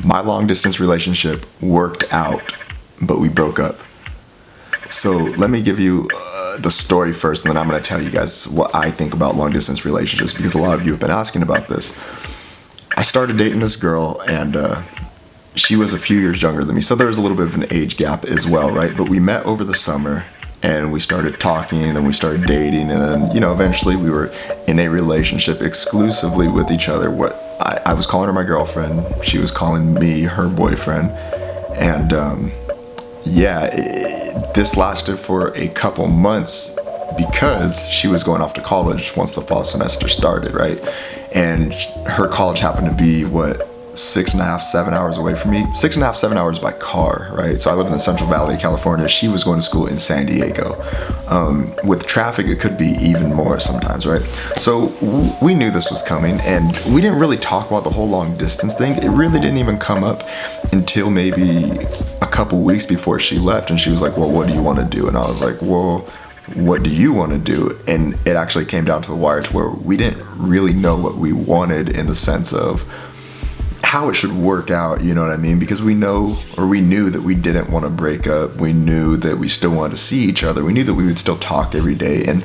My long distance relationship worked out, but we broke up. So let me give you the story first, and then I'm going to tell you guys what I think about long distance relationships, because a lot of you have been asking about this. I started dating this girl, and she was a few years younger than me, so there was a little bit of an age gap as well, right? But we met over the summer, and we started talking, and then we started dating, and then, eventually we were in a relationship exclusively with each other. I was calling her my girlfriend, she was calling me her boyfriend, and this lasted for a couple months because she was going off to college once the fall semester started, right? And her college happened to be 6.5, 7 hours away from me. 6.5, 7 hours by car, right? So I live in the Central Valley of California. She was going to school in San Diego. With traffic, it could be even more sometimes, right? So we knew this was coming, and we didn't really talk about the whole long distance thing. It really didn't even come up until maybe a couple weeks before she left, and she was like, well, what do you want to do? And I was like, well, what do you want to do? And it actually came down to the wire to where we didn't really know what we wanted in the sense of how it should work out, you know what I mean? Because we knew that we didn't want to break up. We knew that we still wanted to see each other. We knew that we would still talk every day, and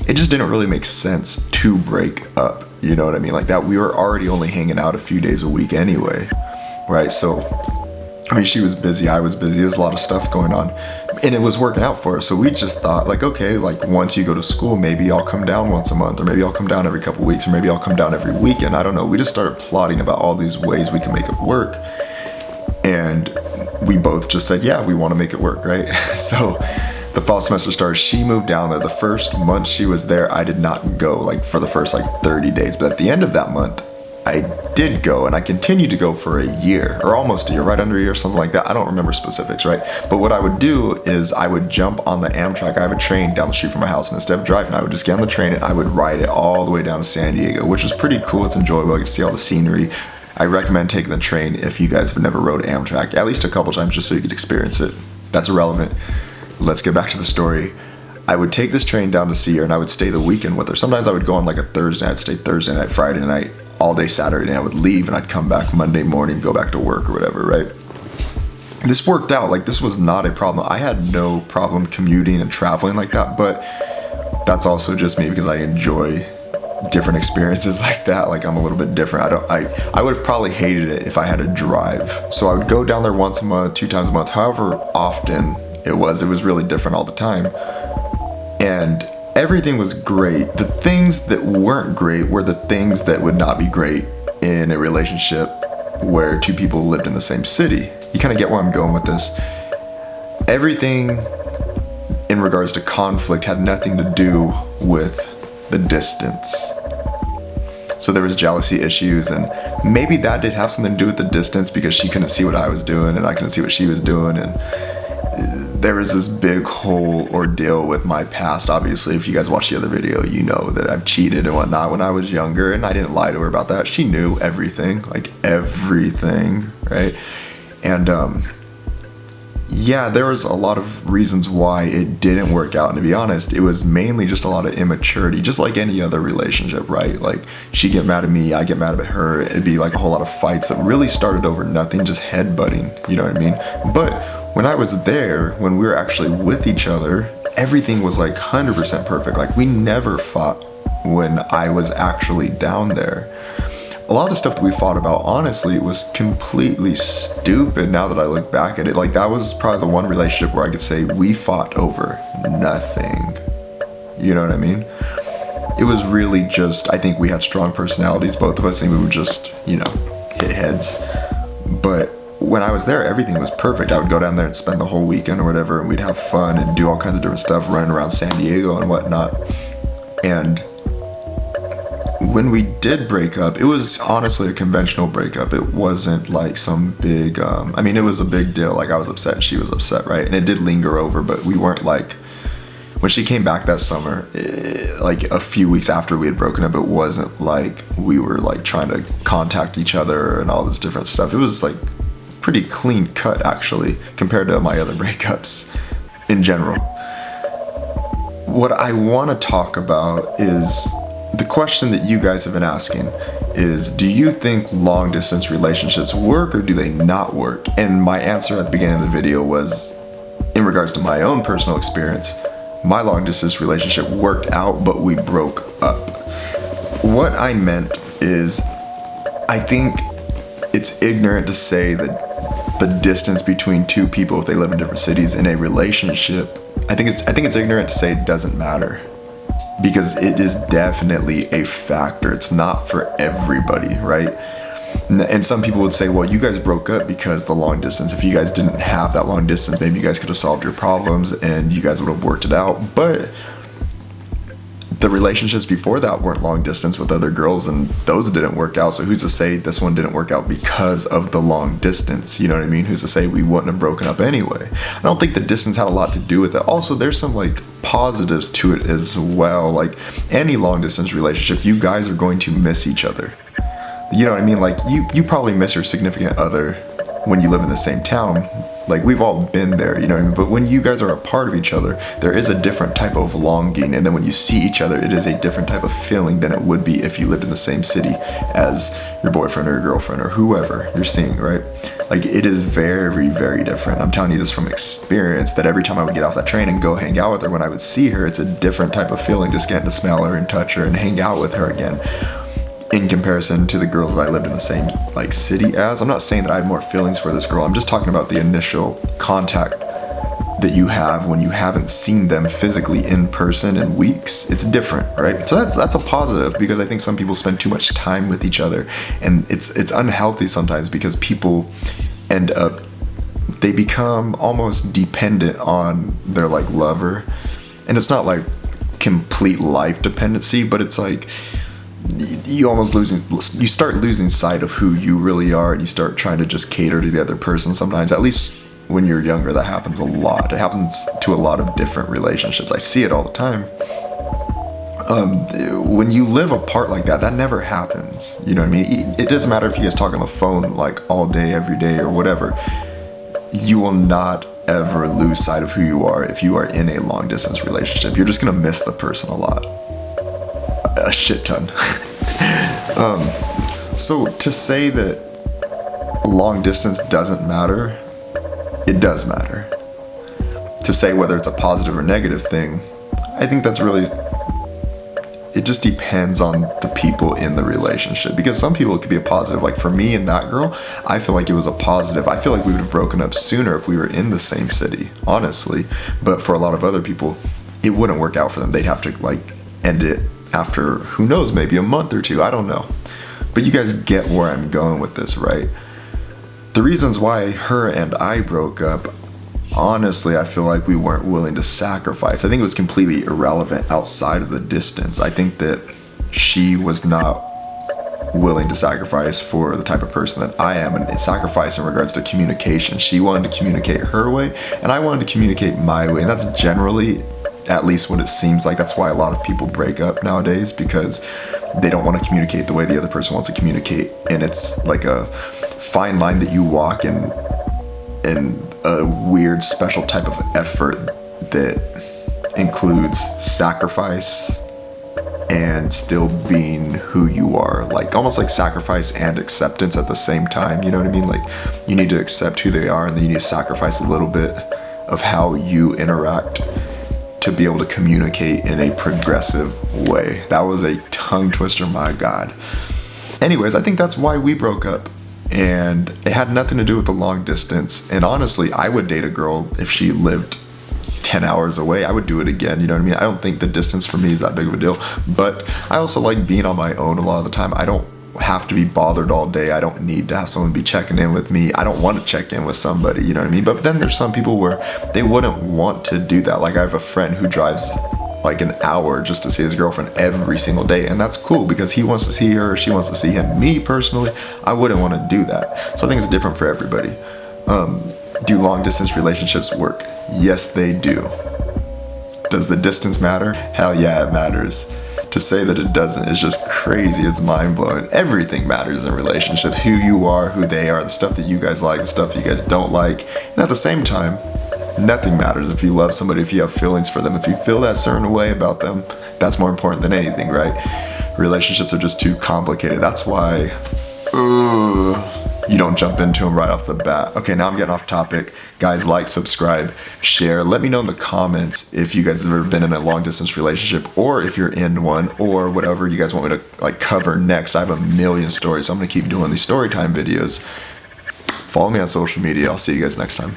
it just didn't really make sense to break up, you know what I mean? Like that, we were already only hanging out a few days a week anyway, right? So, she was busy, I was busy, there was a lot of stuff going on, and it was working out for us. So we just thought, okay, once you go to school, maybe I'll come down once a month, or maybe I'll come down every couple weeks, or maybe I'll come down every weekend. I don't know. We just started plotting about all these ways we can make it work, and we both just said, yeah, we want to make it work, right? So the fall semester started. She moved down there. The first month she was there, I did not go, for the first 30 days, but at the end of that month, I did go, and I continued to go for a year, or almost a year, right under a year, something like that. I don't remember specifics, right? But what I would do is I would jump on the Amtrak. I have a train down the street from my house, and instead of driving, I would just get on the train and I would ride it all the way down to San Diego, which was pretty cool. It's enjoyable. I get to see all the scenery. I recommend taking the train if you guys have never rode Amtrak, at least a couple times, just so you could experience it. That's irrelevant. Let's get back to the story. I would take this train down to see her, and I would stay the weekend with her. Sometimes I would go on a Thursday. I'd stay Thursday night, Friday night, all day Saturday, and I would leave, and I'd come back Monday morning, go back to work or whatever, right? This worked out. This was not a problem. I had no problem commuting and traveling like that, but that's also just me because I enjoy different experiences like that. I'm a little bit different. I would have probably hated it if I had to drive. So I would go down there once a month, 2 times a month, however often it was really different all the time. And everything was great. The things that weren't great were the things that would not be great in a relationship where two people lived in the same city. You kind of get where I'm going with this. Everything in regards to conflict had nothing to do with the distance. So there was jealousy issues, and maybe that did have something to do with the distance because she couldn't see what I was doing and I couldn't see what she was doing, and there was this big whole ordeal with my past. Obviously, if you guys watch the other video, you know that I've cheated and whatnot when I was younger, and I didn't lie to her about that. She knew everything, everything, right? And there was a lot of reasons why it didn't work out, and to be honest, it was mainly just a lot of immaturity, just like any other relationship, right? She'd get mad at me, I get mad at her, it'd be a whole lot of fights that really started over nothing, just headbutting, you know what I mean? But when I was there, when we were actually with each other, everything was 100% perfect. We never fought when I was actually down there. A lot of the stuff that we fought about, honestly, was completely stupid now that I look back at it. That was probably the one relationship where I could say we fought over nothing. You know what I mean? It was really just, I think we had strong personalities, both of us, and we would just, hit heads. But when I was there, everything was perfect. I would go down there and spend the whole weekend or whatever, and we'd have fun and do all kinds of different stuff, running around San Diego and whatnot. And when we did break up, it was honestly a conventional breakup. It wasn't some big, it was a big deal. I was upset and she was upset, right? And it did linger over, but we weren't when she came back that summer, a few weeks after we had broken up, it wasn't we were trying to contact each other and all this different stuff. It was pretty clean cut, actually, compared to my other breakups in general. What I want to talk about is the question that you guys have been asking is, do you think long distance relationships work or do they not work? And my answer at the beginning of the video was, in regards to my own personal experience, my long distance relationship worked out, but we broke up. What I meant is, I think it's ignorant to say that the distance between two people, if they live in different cities in a relationship, I think it's ignorant to say it doesn't matter, because it is definitely a factor. It's not for everybody, right? And some people would say, well, you guys broke up because the long distance. If you guys didn't have that long distance, maybe you guys could have solved your problems and you guys would have worked it out. But the relationships before that weren't long distance with other girls, and those didn't work out. So who's to say this one didn't work out because of the long distance? You know what I mean? Who's to say we wouldn't have broken up anyway? I don't think the distance had a lot to do with it. Also, there's some like positives to it as well. Like any long distance relationship, you guys are going to miss each other. You know what I mean? Like you probably miss your significant other when you live in the same town. Like we've all been there, you know what I mean? But when you guys are a part of each other, there is a different type of longing. And then when you see each other, it is a different type of feeling than it would be if you lived in the same city as your boyfriend or your girlfriend or whoever you're seeing, right? Like it is very, very different. I'm telling you this from experience, that every time I would get off that train and go hang out with her, when I would see her, it's a different type of feeling just getting to smell her and touch her and hang out with her again, in comparison to the girls that I lived in the same like city as. I'm not saying that I had more feelings for this girl. I'm just talking about the initial contact that you have when you haven't seen them physically in person in weeks. It's different, right? So that's a positive, because I think some people spend too much time with each other, and it's unhealthy sometimes, because people end up, they become almost dependent on their like lover. And it's not like complete life dependency, but it's like you start losing sight of who you really are, and you start trying to just cater to the other person sometimes. At least when you're younger, that happens a lot. It happens to a lot of different relationships. I see it all the time. When you live apart like that, that never happens. You know what I mean? It doesn't matter if you guys talk on the phone like all day, every day, or whatever. You will not ever lose sight of who you are if you are in a long distance relationship. You're just gonna miss the person a lot. A shit ton. So to say that long distance doesn't matter, it does matter. To say whether it's a positive or negative thing, I think that's really, it just depends on the people in the relationship, because some people it could be a positive. Like for me and that girl, I feel like it was a positive. I feel like we would have broken up sooner if we were in the same city, honestly. But for a lot of other people, it wouldn't work out for them. They'd have to like end it after, who knows, maybe a month or two. I don't know. But you guys get where I'm going with this, right? The reasons why her and I broke up, honestly, I feel like we weren't willing to sacrifice. I think it was completely irrelevant outside of the distance. I think that she was not willing to sacrifice for the type of person that I am, and sacrifice in regards to communication. She wanted to communicate her way, and I wanted to communicate my way. And that's generally, at least what it seems like, that's why a lot of people break up nowadays, because they don't want to communicate the way the other person wants to communicate. And it's like a fine line that you walk in a weird special type of effort that includes sacrifice and still being who you are. Like almost like sacrifice and acceptance at the same time. You know what I mean? Like you need to accept who they are, and then you need to sacrifice a little bit of how you interact to be able to communicate in a progressive way. That was a tongue twister, my God. Anyways, I think that's why we broke up. And it had nothing to do with the long distance. And honestly, I would date a girl if she lived 10 hours away. I would do it again. You know what I mean? I don't think the distance for me is that big of a deal. But I also like being on my own a lot of the time. I don't have to be bothered all day. I don't need to have someone be checking in with me. I don't want to check in with somebody, you know what I mean? But then there's some people where they wouldn't want to do that. Like I have a friend who drives like an hour just to see his girlfriend every single day, and that's cool because he wants to see her, she wants to see him. Me personally, I wouldn't want to do that. So I think it's different for everybody. Do long distance relationships work? Yes, they do. Does the distance matter? Hell yeah, it matters. To say that it doesn't is just crazy. It's mind-blowing. Everything matters in relationships. Who you are, who they are, the stuff that you guys like, the stuff you guys don't like. And at the same time, nothing matters if you love somebody, if you have feelings for them. If you feel that certain way about them, that's more important than anything, right? relationships are just too complicated. That's why you don't jump into them right off the bat. Okay, now I'm getting off topic. Guys, like, subscribe, share. Let me know in the comments if you guys have ever been in a long distance relationship, or if you're in one, or whatever you guys want me to like cover next. I have a million stories, so I'm gonna keep doing these story time videos. Follow me on social media. I'll see you guys next time.